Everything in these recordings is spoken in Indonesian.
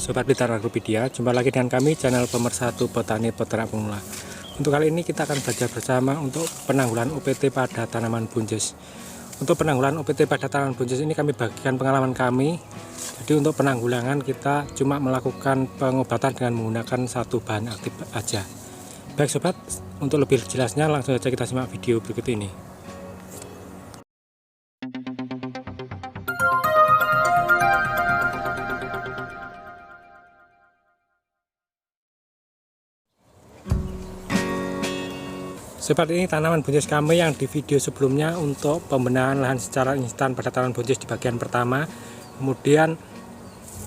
Sobat Blitar Agropedia, jumpa lagi dengan kami channel Pemersatu Petani Peternak Pemula. Untuk kali ini kita akan belajar bersama untuk penanggulangan UPT pada tanaman buncis. Untuk penanggulangan UPT pada tanaman buncis ini kami bagikan pengalaman kami. Jadi untuk penanggulangan kita cuma melakukan pengobatan dengan menggunakan satu bahan aktif aja. Baik sobat, untuk lebih jelasnya langsung saja kita simak video berikut ini. Seperti ini tanaman buncis kami yang di video sebelumnya untuk pembenahan lahan secara instan pada tanaman buncis di bagian pertama, kemudian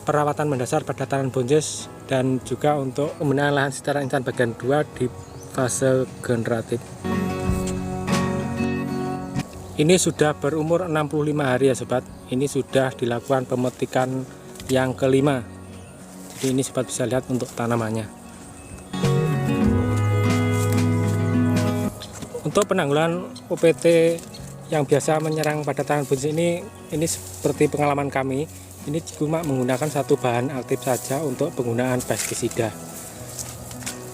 perawatan mendasar pada tanaman buncis, dan juga untuk pembenahan lahan secara instan bagian 2 di fase generatif. Ini sudah berumur 65 hari ya sobat. Ini sudah dilakukan pemetikan yang kelima. Jadi ini sobat bisa lihat untuk tanamannya. Untuk penanggulangan UPT yang biasa menyerang pada tanaman buncis ini seperti pengalaman kami, ini cuma menggunakan satu bahan aktif saja untuk penggunaan pestisida,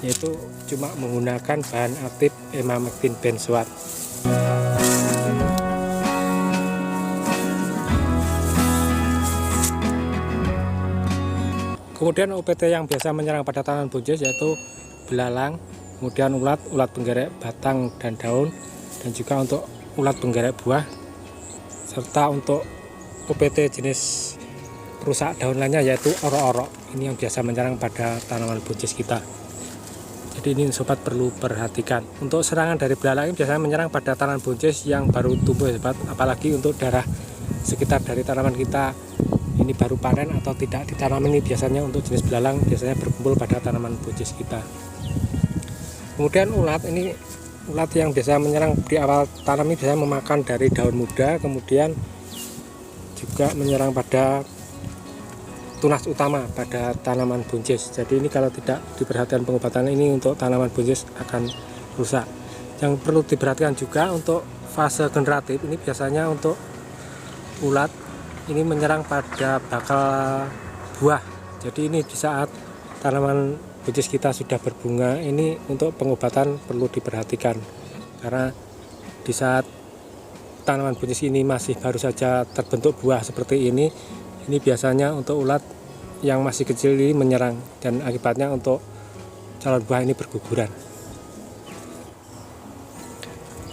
yaitu cuma menggunakan bahan aktif emamectin benzoat. Kemudian UPT yang biasa menyerang pada tanaman buncis yaitu belalang, kemudian ulat penggerek batang dan daun, dan juga untuk ulat penggerek buah, serta untuk UPT jenis perusak daun lainnya yaitu orok-orok. Ini yang biasa menyerang pada tanaman buncis kita. Jadi ini sobat perlu perhatikan. Untuk serangan dari belalang ini biasanya menyerang pada tanaman buncis yang baru tumbuh ya sobat, apalagi untuk daerah sekitar dari tanaman kita ini baru panen atau tidak ditanam, ini biasanya untuk jenis belalang biasanya berkumpul pada tanaman buncis kita. Kemudian ulat yang biasa menyerang di awal tanam ini biasanya memakan dari daun muda, kemudian juga menyerang pada tunas utama pada tanaman buncis. Jadi ini kalau tidak diperhatikan pengobatan ini untuk tanaman buncis akan rusak. Yang perlu diperhatikan juga untuk fase generatif ini biasanya untuk ulat ini menyerang pada bakal buah. Jadi ini di saat tanaman buncis kita sudah berbunga, ini untuk pengobatan perlu diperhatikan, karena di saat tanaman buncis ini masih baru saja terbentuk buah seperti ini biasanya untuk ulat yang masih kecil ini menyerang, dan akibatnya untuk calon buah ini berguguran.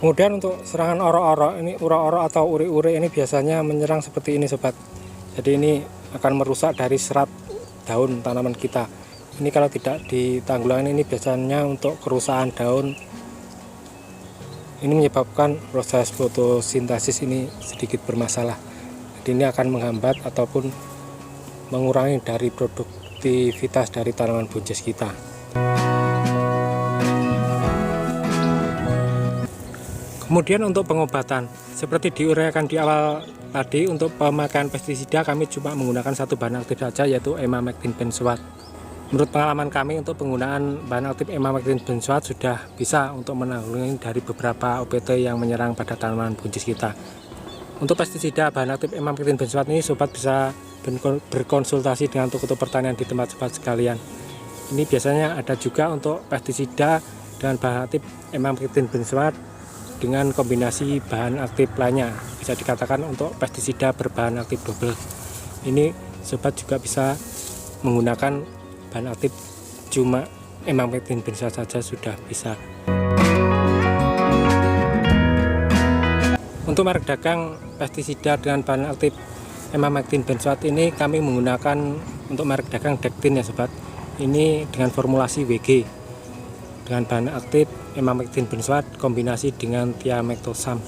Kemudian untuk serangan orok-orok, ini urok-orok atau uri-uri ini biasanya menyerang seperti ini sobat. Jadi ini akan merusak dari serat daun tanaman kita. Ini kalau tidak ditanggulangi ini biasanya untuk kerusakan daun, ini menyebabkan proses fotosintesis ini sedikit bermasalah. Jadi ini akan menghambat ataupun mengurangi dari produktivitas dari tanaman buncis kita. Kemudian untuk pengobatan, seperti diuraikan di awal tadi, untuk pemakaian pestisida kami cuma menggunakan satu bahan aktif saja yaitu emamectin benzoat. Menurut pengalaman kami untuk penggunaan bahan aktif emamectin benzoat sudah bisa untuk menanggulangi dari beberapa UPT yang menyerang pada tanaman buncis kita. Untuk pestisida bahan aktif emamectin benzoat ini sobat bisa berkonsultasi dengan toko pertanian di tempat sobat sekalian. Ini biasanya ada juga untuk pestisida dengan bahan aktif emamectin benzoat dengan kombinasi bahan aktif lainnya. Bisa dikatakan untuk pestisida berbahan aktif double. Ini sobat juga bisa menggunakan bahan aktif cuma emamectin benzoat saja sudah bisa. Untuk merek dagang pestisida dengan bahan aktif emamectin benzoat ini kami menggunakan untuk merek dagang Dektin ya sobat. Ini dengan formulasi WG dengan bahan aktif emamectin benzoat kombinasi dengan thiamethoxam.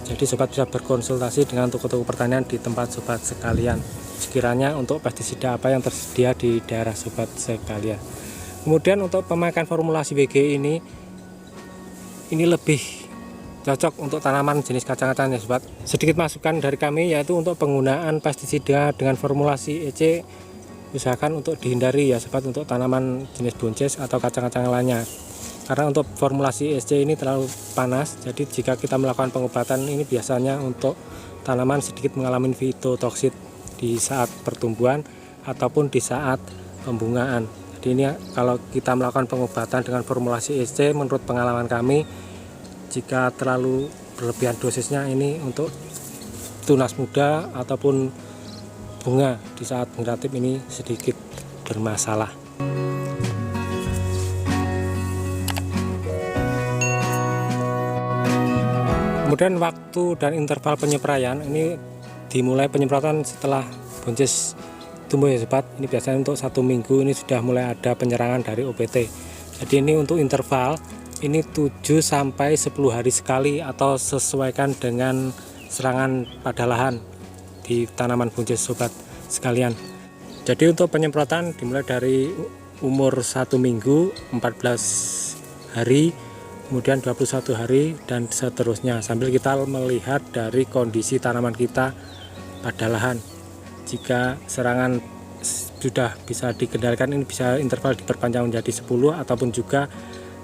Jadi sobat bisa berkonsultasi dengan toko-toko pertanian di tempat sobat sekalian sekiranya untuk pestisida apa yang tersedia di daerah sobat sekalian. Kemudian untuk pemakaian formulasi WG ini lebih cocok untuk tanaman jenis kacang-kacangan ya sobat. Sedikit masukan dari kami yaitu untuk penggunaan pestisida dengan formulasi EC usahakan untuk dihindari ya sobat untuk tanaman jenis buncis atau kacang-kacangan lainnya. Karena untuk formulasi EC ini terlalu panas, jadi jika kita melakukan pengobatan ini biasanya untuk tanaman sedikit mengalami fitotoksit di saat pertumbuhan, ataupun di saat pembungaan. Jadi ini kalau kita melakukan pengobatan dengan formulasi EC, menurut pengalaman kami, jika terlalu berlebihan dosisnya ini untuk tunas muda ataupun bunga di saat generatif ini sedikit bermasalah. Kemudian waktu dan interval penyepraian ini dimulai penyemprotan setelah buncis tumbuh ya sobat. Ini biasanya untuk 1 minggu ini sudah mulai ada penyerangan dari OPT. Jadi ini untuk interval ini 7 sampai 10 hari sekali atau sesuaikan dengan serangan pada lahan di tanaman buncis sobat sekalian. Jadi untuk penyemprotan dimulai dari umur 1 minggu, 14 hari, kemudian 21 hari dan seterusnya, sambil kita melihat dari kondisi tanaman kita pada lahan. Jika serangan sudah bisa dikendalikan, ini bisa interval diperpanjang menjadi 10, ataupun juga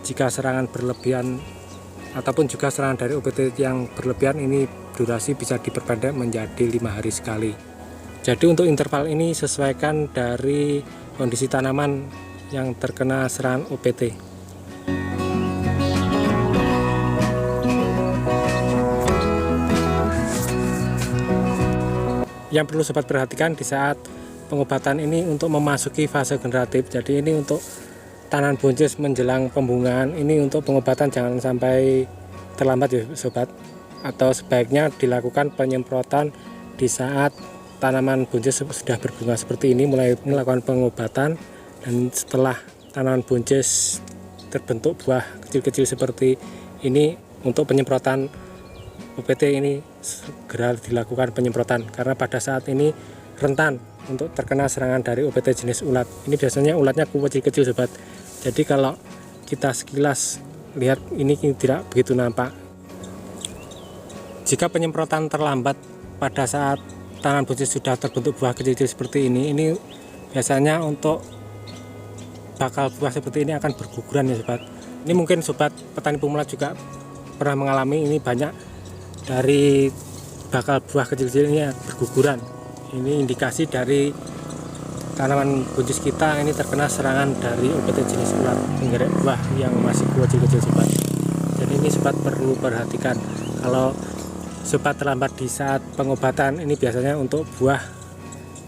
jika serangan berlebihan ataupun juga serangan dari OPT yang berlebihan, ini durasi bisa diperpendek menjadi 5 hari sekali. Jadi untuk interval ini sesuaikan dari kondisi tanaman yang terkena serangan OPT. Yang perlu sobat perhatikan di saat pengobatan ini untuk memasuki fase generatif. Jadi ini untuk tanaman buncis menjelang pembungaan, ini untuk pengobatan jangan sampai terlambat ya sobat, atau sebaiknya dilakukan penyemprotan di saat tanaman buncis sudah berbunga seperti ini, mulai melakukan pengobatan, dan setelah tanaman buncis terbentuk buah kecil-kecil seperti ini, untuk penyemprotan OPT ini segera dilakukan penyemprotan, karena pada saat ini rentan untuk terkena serangan dari OPT jenis ulat. Ini biasanya ulatnya kecil-kecil sobat. Jadi kalau kita sekilas lihat ini tidak begitu nampak. Jika penyemprotan terlambat pada saat tanaman buncis sudah terbentuk buah kecil-kecil seperti ini biasanya untuk bakal buah seperti ini akan berguguran ya sobat. Ini mungkin sobat petani pemula juga pernah mengalami, ini banyak dari bakal buah kecil-kecilnya berguguran. Ini indikasi dari tanaman buncis kita ini terkena serangan dari OPT jenis ulat penggerek buah yang masih kecil-kecil sobat. Jadi ini sobat perlu perhatikan, kalau sobat terlambat di saat pengobatan, ini biasanya untuk buah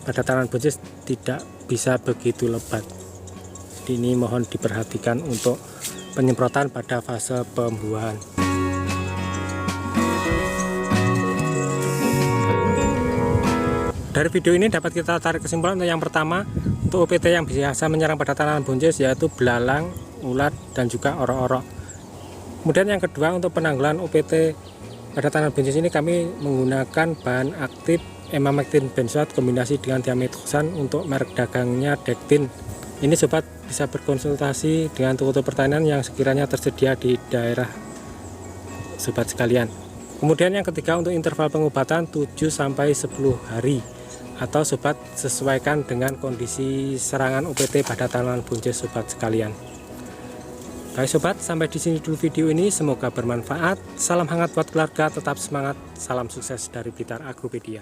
pada tanaman buncis tidak bisa begitu lebat. Jadi ini mohon diperhatikan untuk penyemprotan pada fase pembuahan. Dari video ini dapat kita tarik kesimpulan untuk yang pertama, untuk OPT yang biasa menyerang pada tanaman buncis yaitu belalang, ulat, dan juga orok-orok. Kemudian yang kedua, untuk penanggulangan OPT pada tanaman buncis ini kami menggunakan bahan aktif emamectin benzoat kombinasi dengan diamethoxam untuk merek dagangnya Dektin. Ini sobat bisa berkonsultasi dengan toko pertanian yang sekiranya tersedia di daerah sobat sekalian. Kemudian yang ketiga, untuk interval pengobatan 7 sampai 10 hari. Atau sobat sesuaikan dengan kondisi serangan OPT pada tanaman buncis sobat sekalian. Baik sobat, sampai di sini dulu video ini, semoga bermanfaat. Salam hangat buat keluarga, tetap semangat, salam sukses dari Blitar Agropedia.